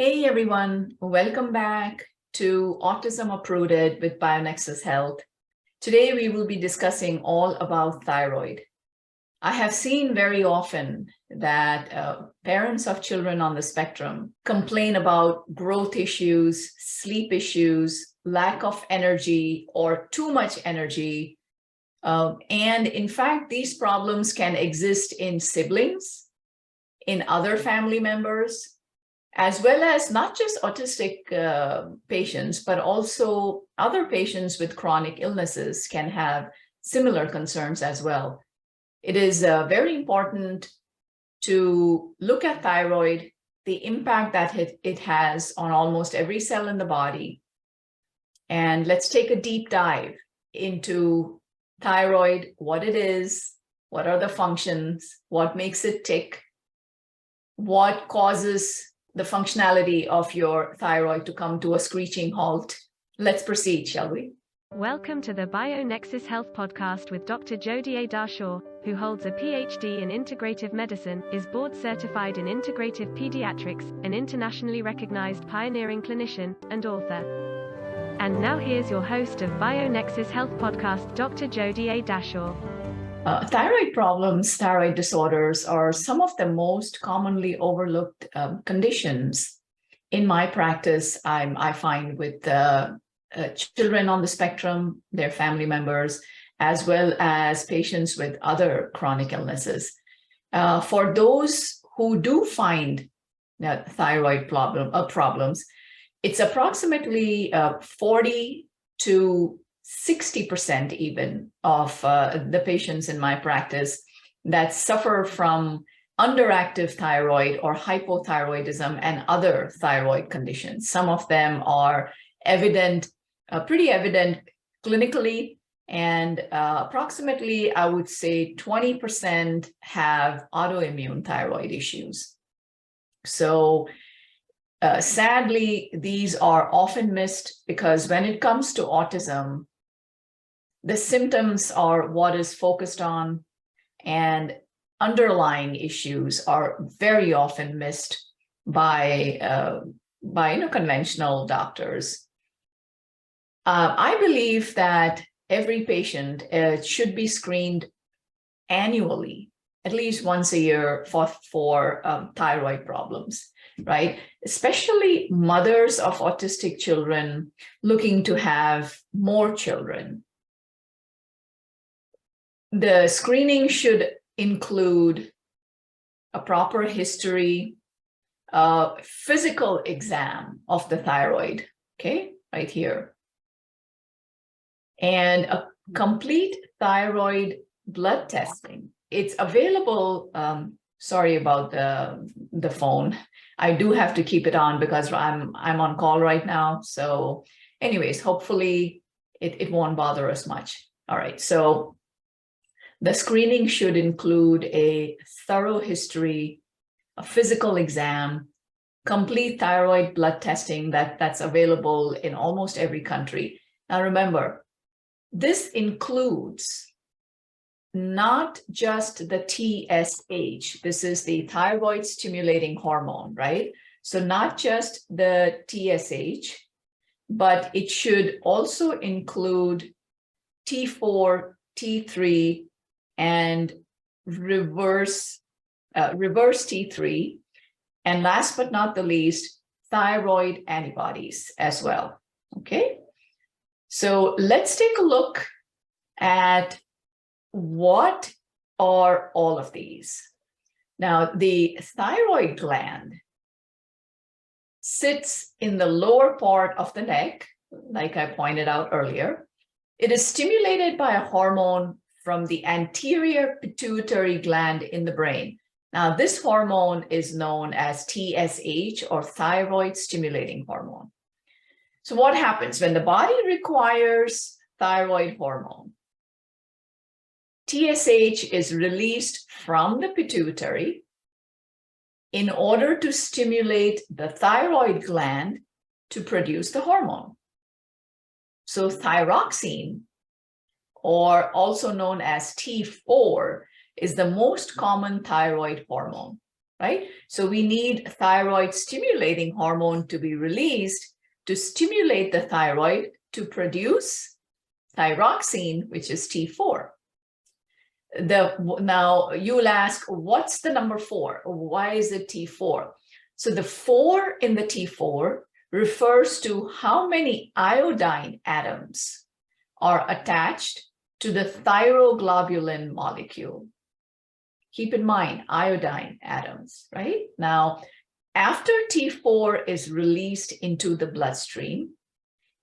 Hey everyone, welcome back to Autism Uprooted with BioNexus Health. Today we will be discussing all about thyroid. I have seen very often that parents of children on the spectrum complain about growth issues, sleep issues, lack of energy, or too much energy. And in fact, these problems can exist in siblings, in other family members, as well as not just autistic patients, but also other patients with chronic illnesses can have similar concerns as well. It is very important to look at thyroid, the impact that it has on almost every cell in the body. And let's take a deep dive into thyroid, what it is, what are the functions, what makes it tick, what causes the functionality of your thyroid to come to a screeching halt. Let's proceed, shall we? Welcome to the BioNexus Health podcast with Dr. Jodie A. Dashore, who holds a Ph.D. in Integrative Medicine, is board certified in Integrative Pediatrics, an internationally recognized pioneering clinician, and author. And now here's your host of BioNexus Health podcast, Dr. Jodie A. Dashore. Thyroid problems, thyroid disorders are some of the most commonly overlooked conditions in my practice. I find with children on the spectrum, their family members, as well as patients with other chronic illnesses. For those who do find thyroid problems, it's approximately 40 to 60% even of the patients in my practice that suffer from underactive thyroid or hypothyroidism and other thyroid conditions. Some of them are pretty evident clinically, and approximately, I would say 20% have autoimmune thyroid issues. So sadly, these are often missed because when it comes to autism, the symptoms are what is focused on, and underlying issues are very often missed by conventional doctors. I believe that every patient should be screened annually, at least once a year, for thyroid problems, right? Especially mothers of autistic children looking to have more children. The screening should include a proper history, physical exam of the thyroid, okay, right here, and a complete thyroid blood testing. It's available. Sorry about the phone. I do have to keep it on because I'm on call right now. So anyways, hopefully it won't bother us much. All right, so the screening should include a thorough history, a physical exam, complete thyroid blood testing that's available in almost every country. Now remember, this includes not just the TSH. This is the thyroid stimulating hormone, right? So not just the TSH, but it should also include T4, T3, and reverse T3, and last but not the least, thyroid antibodies as well. Okay, so let's take a look at what are all of these. Now, the thyroid gland sits in the lower part of the neck, like I pointed out earlier. It is stimulated by a hormone from the anterior pituitary gland in the brain. Now, this hormone is known as TSH, or thyroid stimulating hormone. So what happens when the body requires thyroid hormone? TSH is released from the pituitary in order to stimulate the thyroid gland to produce the hormone. So thyroxine, or also known as T4, is the most common thyroid hormone. right? So we need thyroid stimulating hormone to be released to stimulate the thyroid to produce thyroxine, which is T4. Now you'll ask, what's the number 4? Why is it T4? So the 4 in the T4 refers to how many iodine atoms are attached to the thyroglobulin molecule. Keep in mind, iodine atoms, right? Now, after T4 is released into the bloodstream,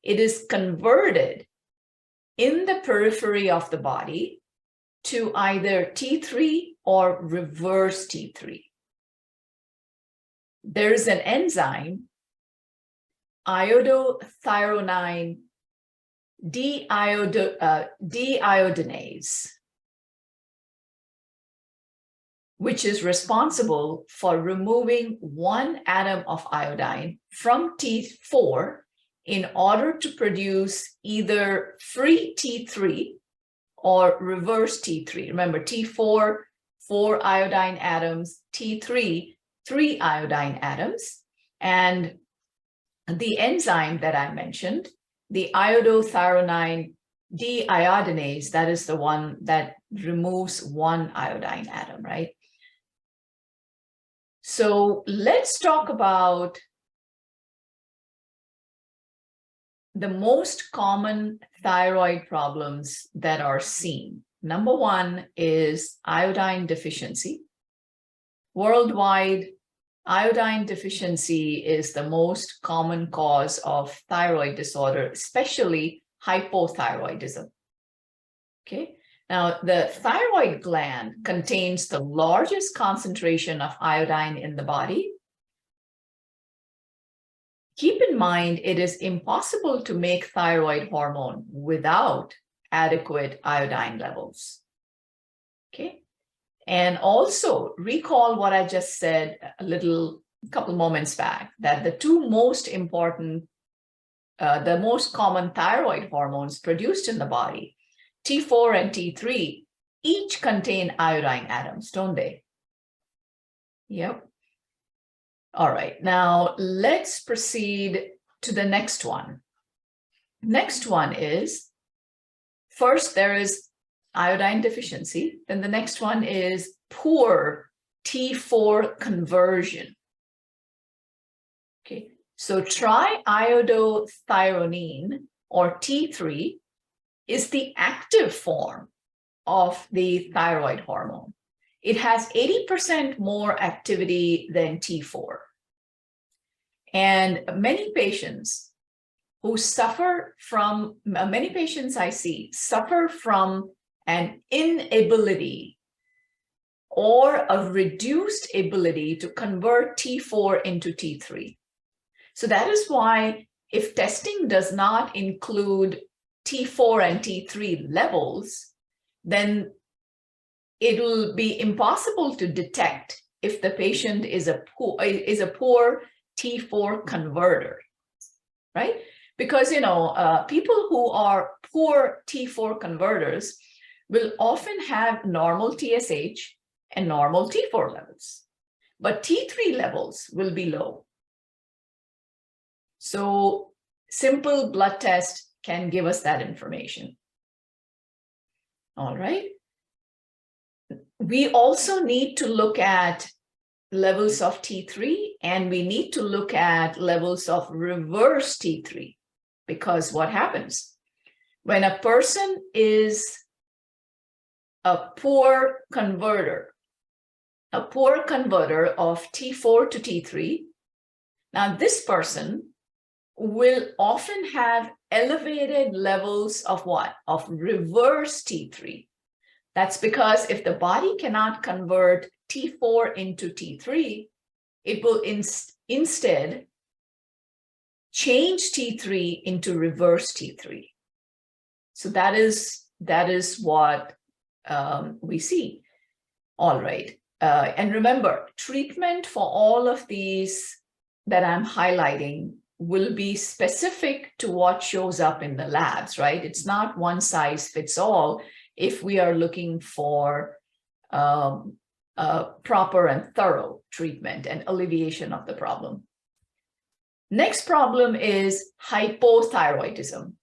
it is converted in the periphery of the body to either T3 or reverse T3. There's an enzyme, iodothyronine deiodinase, which is responsible for removing one atom of iodine from T4 in order to produce either free T3 or reverse T3. Remember, T4, 4 iodine atoms, T3, 3 iodine atoms. And the enzyme that I mentioned, the iodothyronine deiodinase, that is the one that removes one iodine atom, right? So let's talk about the most common thyroid problems that are seen. Number 1 is iodine deficiency. Worldwide, iodine deficiency is the most common cause of thyroid disorder, especially hypothyroidism. Okay. Now, the thyroid gland contains the largest concentration of iodine in the body. Keep in mind, it is impossible to make thyroid hormone without adequate iodine levels. Okay. And also recall what I just said a couple moments back, that the two most important, the most common thyroid hormones produced in the body, T4 and T3, each contain iodine atoms, don't they? Yep. All right, now let's proceed to the next one. Next one is, first there is iodine deficiency, then the next one is poor T4 conversion. Okay, so triiodothyronine, or T3, is the active form of the thyroid hormone. It has 80% more activity than T4. And many patients who suffer from, many patients I see suffer from an inability or a reduced ability to convert T4 into T3. So that is why if testing does not include T4 and T3 levels, then it will be impossible to detect if the patient is a poor T4 converter, right? Because, people who are poor T4 converters will often have normal TSH and normal T4 levels, but T3 levels will be low. So simple blood test can give us that information. All right. We also need to look at levels of T3, and we need to look at levels of reverse T3, because what happens when a person is a poor converter of T4 to T3, now this person will often have elevated levels of what? Of reverse T3. That's because if the body cannot convert T4 into T3, it will instead change T3 into reverse T3. So that is what we see. All right. And remember, treatment for all of these that I'm highlighting will be specific to what shows up in the labs, right? It's not one size fits all if we are looking for proper and thorough treatment and alleviation of the problem. Next problem is hypothyroidism.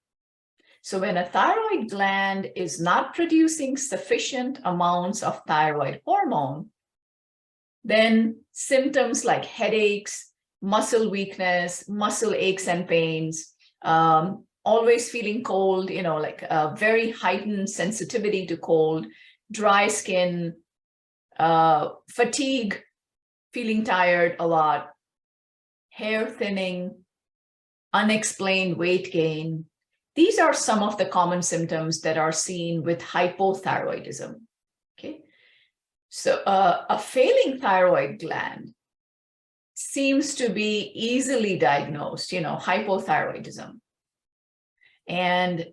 So when a thyroid gland is not producing sufficient amounts of thyroid hormone, then symptoms like headaches, muscle weakness, muscle aches and pains, always feeling cold, like a very heightened sensitivity to cold, dry skin, fatigue, feeling tired a lot, hair thinning, unexplained weight gain. These are some of the common symptoms that are seen with hypothyroidism. Okay, so a failing thyroid gland seems to be easily diagnosed, hypothyroidism. And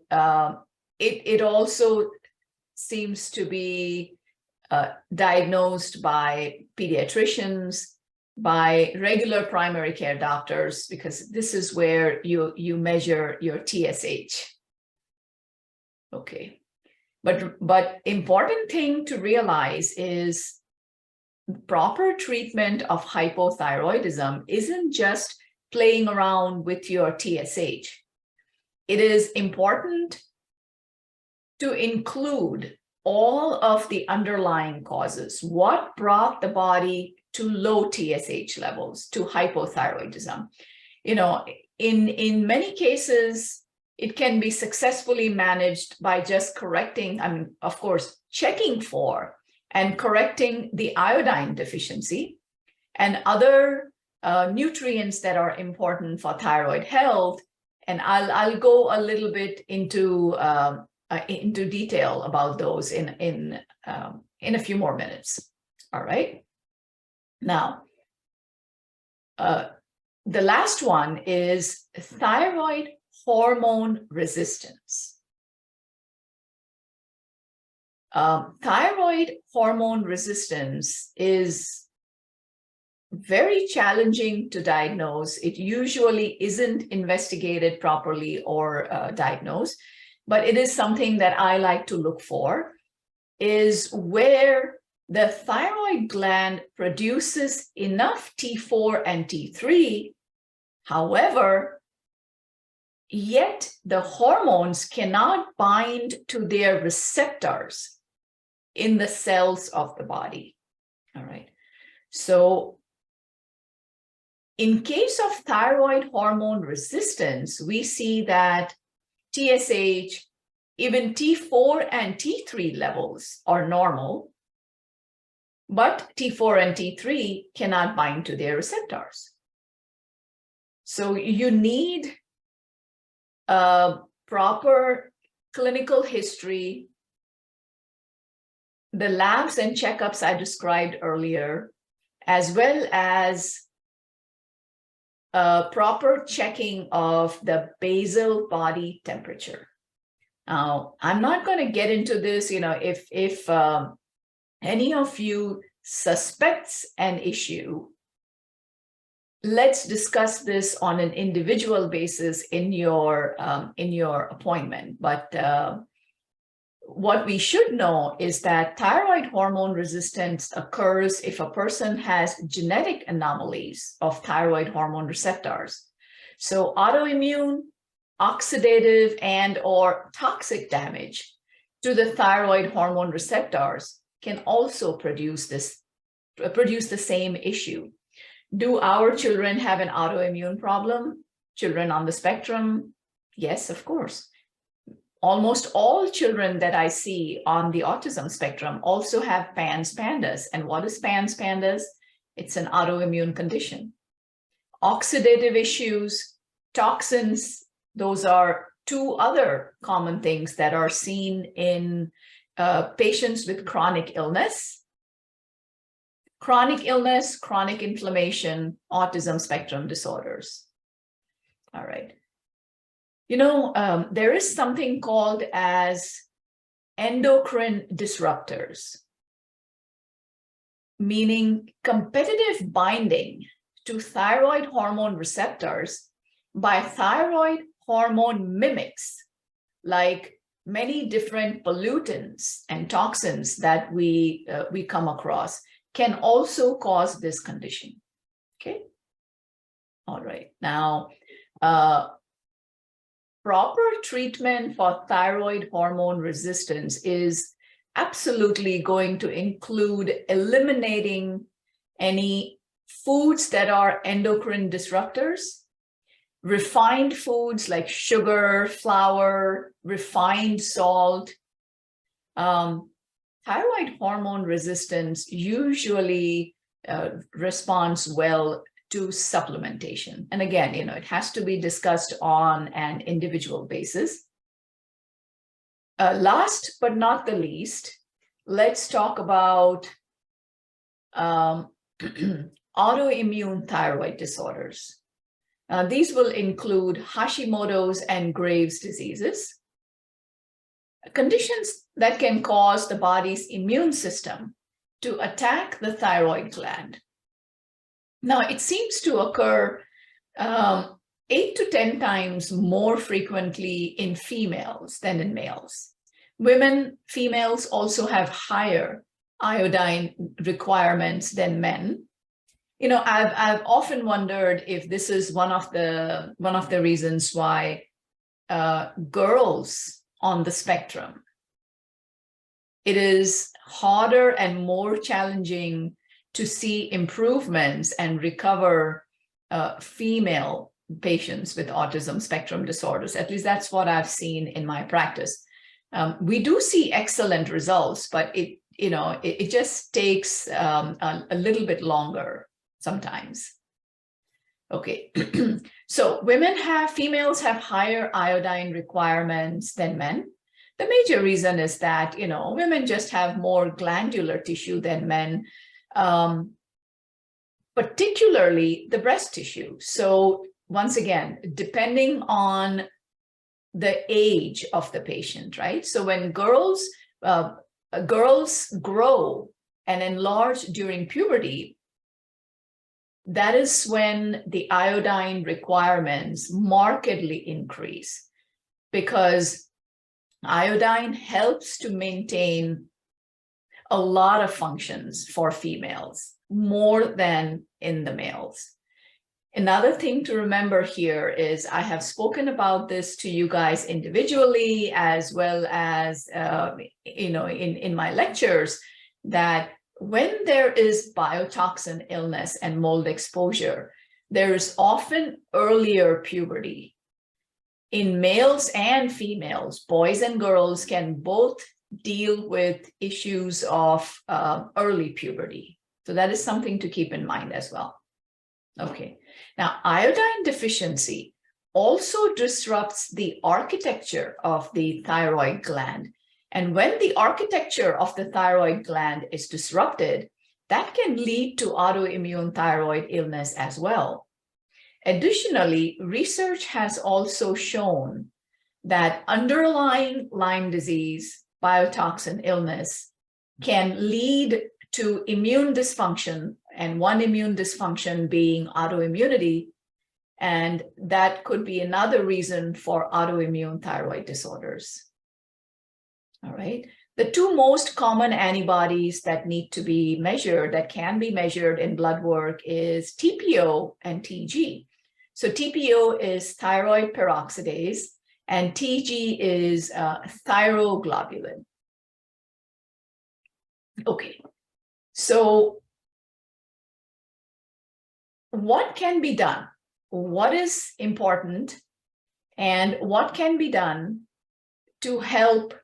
it also seems to be diagnosed by pediatricians, by regular primary care doctors, because this is where you measure your TSH. Okay, but important thing to realize is proper treatment of hypothyroidism isn't just playing around with your TSH. It is important to include all of the underlying causes. What brought the body to low TSH levels, to hypothyroidism? In many cases, it can be successfully managed by just correcting, of course, checking for and correcting the iodine deficiency and other nutrients that are important for thyroid health. And I'll go a little bit into detail about those in a few more minutes. All right. Now, the last one is thyroid hormone resistance. Thyroid hormone resistance is very challenging to diagnose. It usually isn't investigated properly or diagnosed, but it is something that I like to look for, is where the thyroid gland produces enough T4 and T3, however, yet the hormones cannot bind to their receptors in the cells of the body. All right. So in case of thyroid hormone resistance, we see that TSH, even T4 and T3 levels are normal, but T4 and T3 cannot bind to their receptors. So you need a proper clinical history, the labs and checkups I described earlier, as well as proper checking of the basal body temperature. Now, I'm not going to get into this, if any of you suspects an issue, let's discuss this on an individual basis in your appointment. But what we should know is that thyroid hormone resistance occurs if a person has genetic anomalies of thyroid hormone receptors. So autoimmune, oxidative, and or toxic damage to the thyroid hormone receptors can also produce the same issue. Do our children have an autoimmune problem? Children on the spectrum? Yes, of course. Almost all children that I see on the autism spectrum also have PANS PANDAS. And what is PANS PANDAS? It's an autoimmune condition. Oxidative issues, toxins, those are two other common things that are seen in patients with chronic illness, chronic inflammation, autism spectrum disorders. All right. There is something called as endocrine disruptors, meaning competitive binding to thyroid hormone receptors by thyroid hormone mimics, like many different pollutants and toxins that we come across, can also cause this condition. Okay. All right. Now, proper treatment for thyroid hormone resistance is absolutely going to include eliminating any foods that are endocrine disruptors, refined foods like sugar, flour, refined salt. Thyroid hormone resistance usually responds well to supplementation. And again, it has to be discussed on an individual basis. Last but not the least, let's talk about autoimmune thyroid disorders. These will include Hashimoto's and Graves' diseases, conditions that can cause the body's immune system to attack the thyroid gland. Now, it seems to occur 8 to 10 times more frequently in females than in males. Females also have higher iodine requirements than men. I've often wondered if this is one of the reasons why girls on the spectrum, it is harder and more challenging to see improvements and recover female patients with autism spectrum disorders. At least that's what I've seen in my practice. We do see excellent results, but it just takes a little bit longer sometimes. Okay, so females have higher iodine requirements than men. The major reason is that, women just have more glandular tissue than men, particularly the breast tissue. So once again, depending on the age of the patient, right? So when girls grow and enlarge during puberty, that is when the iodine requirements markedly increase, because iodine helps to maintain a lot of functions for females, more than in the males. Another thing to remember here is I have spoken about this to you guys individually, as well as in my lectures, that when there is biotoxin illness and mold exposure, there is often earlier puberty. In males and females, boys and girls can both deal with issues of early puberty. So that is something to keep in mind as well. Okay, now iodine deficiency also disrupts the architecture of the thyroid gland. And when the architecture of the thyroid gland is disrupted, that can lead to autoimmune thyroid illness as well. Additionally, research has also shown that underlying Lyme disease, biotoxin illness, can lead to immune dysfunction, and one immune dysfunction being autoimmunity, and that could be another reason for autoimmune thyroid disorders. All right. The two most common antibodies that need to be measured, that can be measured in blood work, is TPO and TG. So TPO is thyroid peroxidase, and TG is thyroglobulin. Okay, so what can be done? What is important, and what can be done to help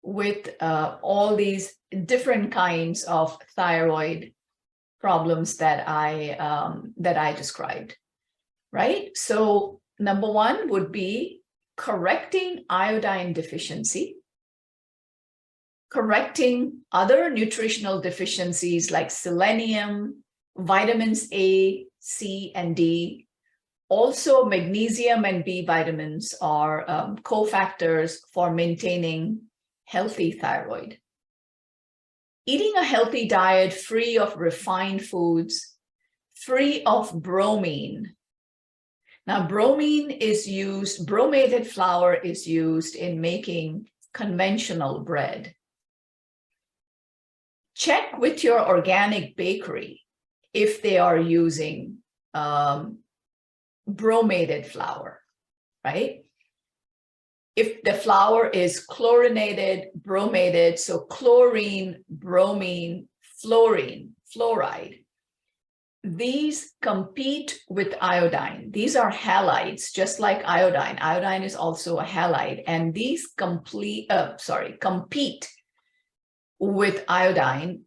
with all these different kinds of thyroid problems that I described, right? So number one would be correcting iodine deficiency, correcting other nutritional deficiencies like selenium, vitamins A, C, and D. Also, magnesium and B vitamins are cofactors for maintaining healthy thyroid. Eating a healthy diet free of refined foods, free of bromine. Now, bromine is used, bromated flour is used in making conventional bread. check with your organic bakery if they are using bromated flour, right? If the flour is chlorinated, bromated, so chlorine, bromine, fluorine, fluoride, these compete with iodine. These are halides, just like iodine. Iodine is also a halide, and these compete with iodine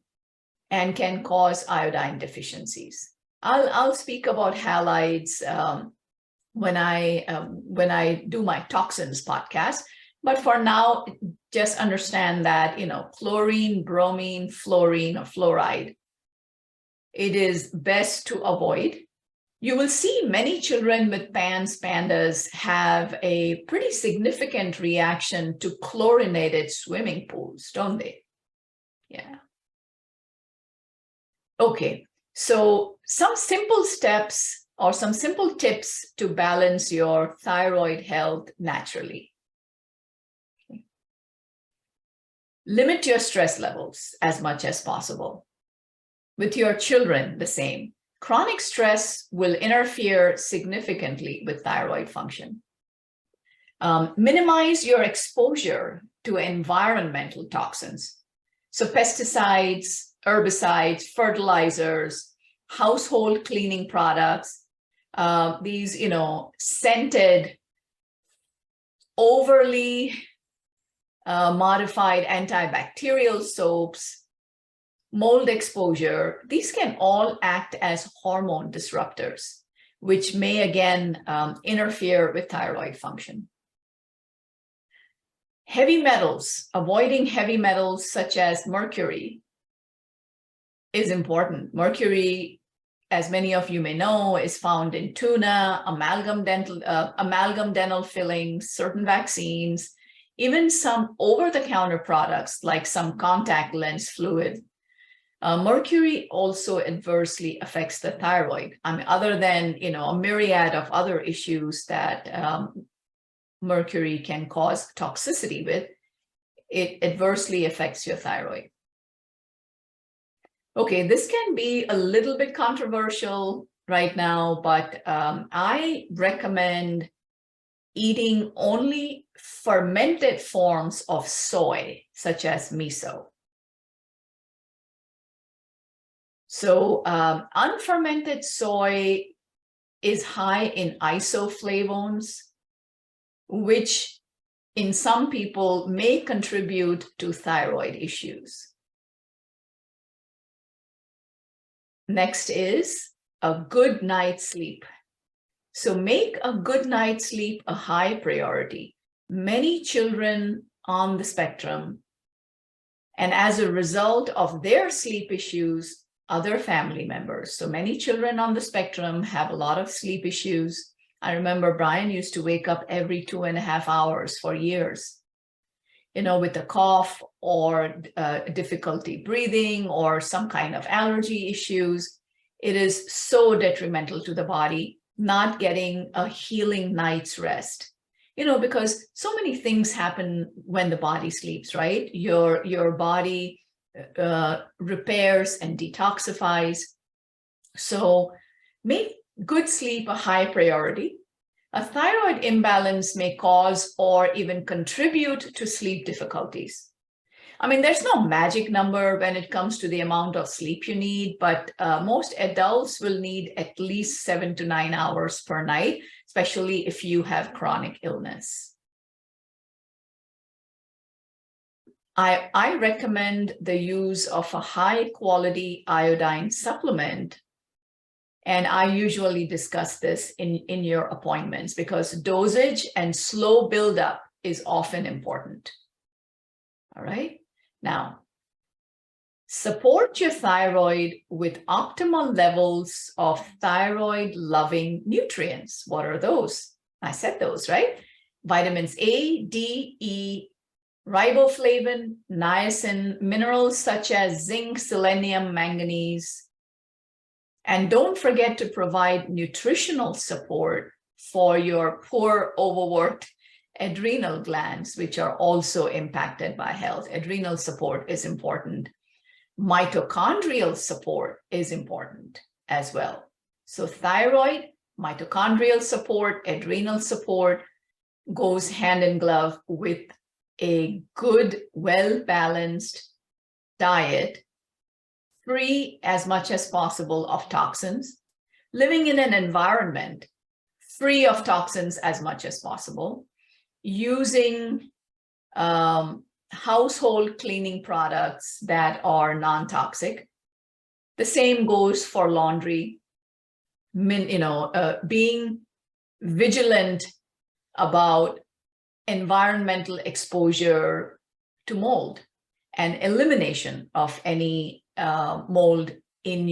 and can cause iodine deficiencies. I'll speak about halides when I do my toxins podcast. But for now, just understand that, chlorine, bromine, fluorine, or fluoride, it is best to avoid. You will see many children with pandas have a pretty significant reaction to chlorinated swimming pools, don't they? Yeah. Okay, so some simple steps or some simple tips to balance your thyroid health naturally. Okay. Limit your stress levels as much as possible. With your children, the same. Chronic stress will interfere significantly with thyroid function. Minimize your exposure to environmental toxins. So pesticides, herbicides, fertilizers, household cleaning products, these, scented, overly modified antibacterial soaps, mold exposure, these can all act as hormone disruptors, which may again interfere with thyroid function. Heavy metals, avoiding heavy metals such as mercury is important. Mercury, as many of you may know, is found in tuna, amalgam dental fillings, certain vaccines, even some over-the-counter products like some contact lens fluid. Mercury also adversely affects the thyroid. I mean, other than, a myriad of other issues that mercury can cause toxicity with, it adversely affects your thyroid. Okay, this can be a little bit controversial right now, but I recommend eating only fermented forms of soy, such as miso. So unfermented soy is high in isoflavones, which in some people may contribute to thyroid issues. Next is a good night's sleep. So make a good night's sleep a high priority. Many children on the spectrum, and as a result of their sleep issues, other family members. So many children on the spectrum have a lot of sleep issues. I remember Brian used to wake up every 2.5 hours for years, with a cough or difficulty breathing or some kind of allergy issues. It is so detrimental to the body, not getting a healing night's rest. Because so many things happen when the body sleeps, right? Your body repairs and detoxifies. So make good sleep a high priority. A thyroid imbalance may cause or even contribute to sleep difficulties. I mean, there's no magic number when it comes to the amount of sleep you need, but most adults will need at least 7 to 9 hours per night, especially if you have chronic illness. I recommend the use of a high quality iodine supplement. And I usually discuss this in your appointments because dosage and slow buildup is often important. All right. Now, support your thyroid with optimal levels of thyroid-loving nutrients. What are those? I said those, right? Vitamins A, D, E, riboflavin, niacin, minerals such as zinc, selenium, manganese. And don't forget to provide nutritional support for your poor, overworked adrenal glands, which are also impacted by health. Adrenal support is important. Mitochondrial support is important as well. So thyroid, mitochondrial support, adrenal support goes hand in glove with a good, well-balanced diet, free as much as possible of toxins, living in an environment free of toxins as much as possible, using household cleaning products that are non-toxic. The same goes for laundry, being vigilant about environmental exposure to mold and elimination of any mold in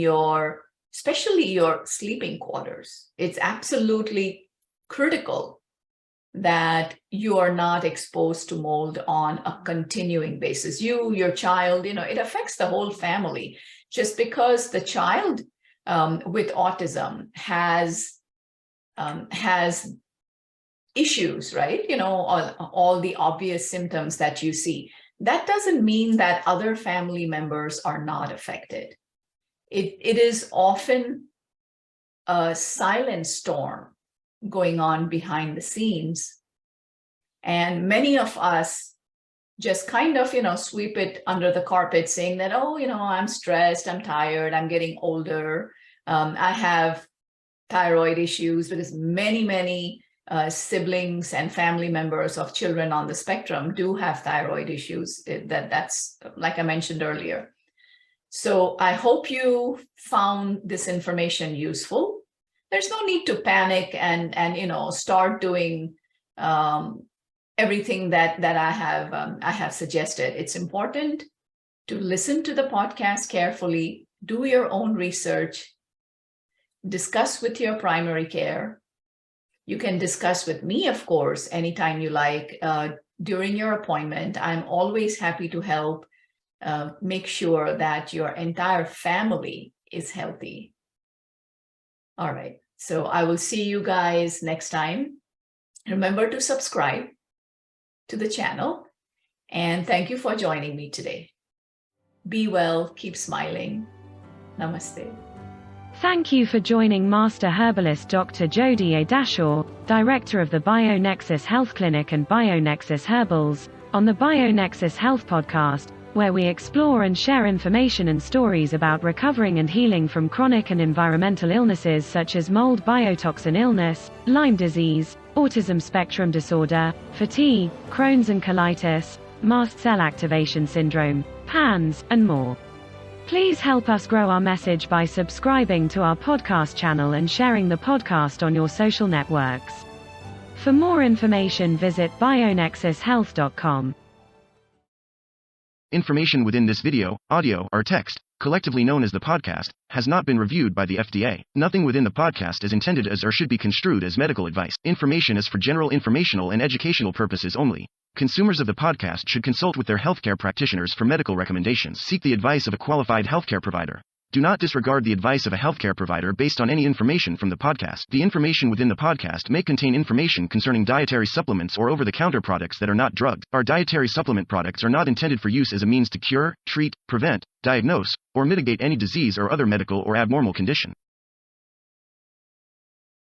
especially your sleeping quarters. It's absolutely critical that you are not exposed to mold on a continuing basis. Your child, it affects the whole family. Just because the child with autism has issues, right? All the obvious symptoms that you see, that doesn't mean that other family members are not affected. It is often a silent storm going on behind the scenes. And many of us just kind of, sweep it under the carpet saying that, oh, I'm stressed, I'm tired, I'm getting older. I have thyroid issues, because many siblings and family members of children on the spectrum do have thyroid issues. That's like I mentioned earlier. So I hope you found this information useful. There's no need to panic and start doing everything that I have suggested. It's important to listen to the podcast carefully, do your own research, discuss with your primary care. You can discuss with me, of course, anytime you like during your appointment. I'm always happy to help make sure that your entire family is healthy. All right, so I will see you guys next time. Remember to subscribe to the channel, and thank you for joining me today. Be well, keep smiling. Namaste. Thank you for joining Master Herbalist Dr. Jodie A. Dashore, Director of the BioNexus Health Clinic and BioNexus Herbals, on the BioNexus Health Podcast, where we explore and share information and stories about recovering and healing from chronic and environmental illnesses such as mold biotoxin illness, Lyme disease, autism spectrum disorder, fatigue, Crohn's and colitis, mast cell activation syndrome, PANS, and more. Please help us grow our message by subscribing to our podcast channel and sharing the podcast on your social networks. For more information, visit bionexushealth.com. Information within this video, audio, or text, collectively known as the podcast, has not been reviewed by the FDA. Nothing within the podcast is intended as or should be construed as medical advice. Information is for general informational and educational purposes only. Consumers of the podcast should consult with their healthcare practitioners for medical recommendations. Seek the advice of a qualified healthcare provider. Do not disregard the advice of a healthcare provider based on any information from the podcast. The information within the podcast may contain information concerning dietary supplements or over-the-counter products that are not drugs. Our dietary supplement products are not intended for use as a means to cure, treat, prevent, diagnose, or mitigate any disease or other medical or abnormal condition.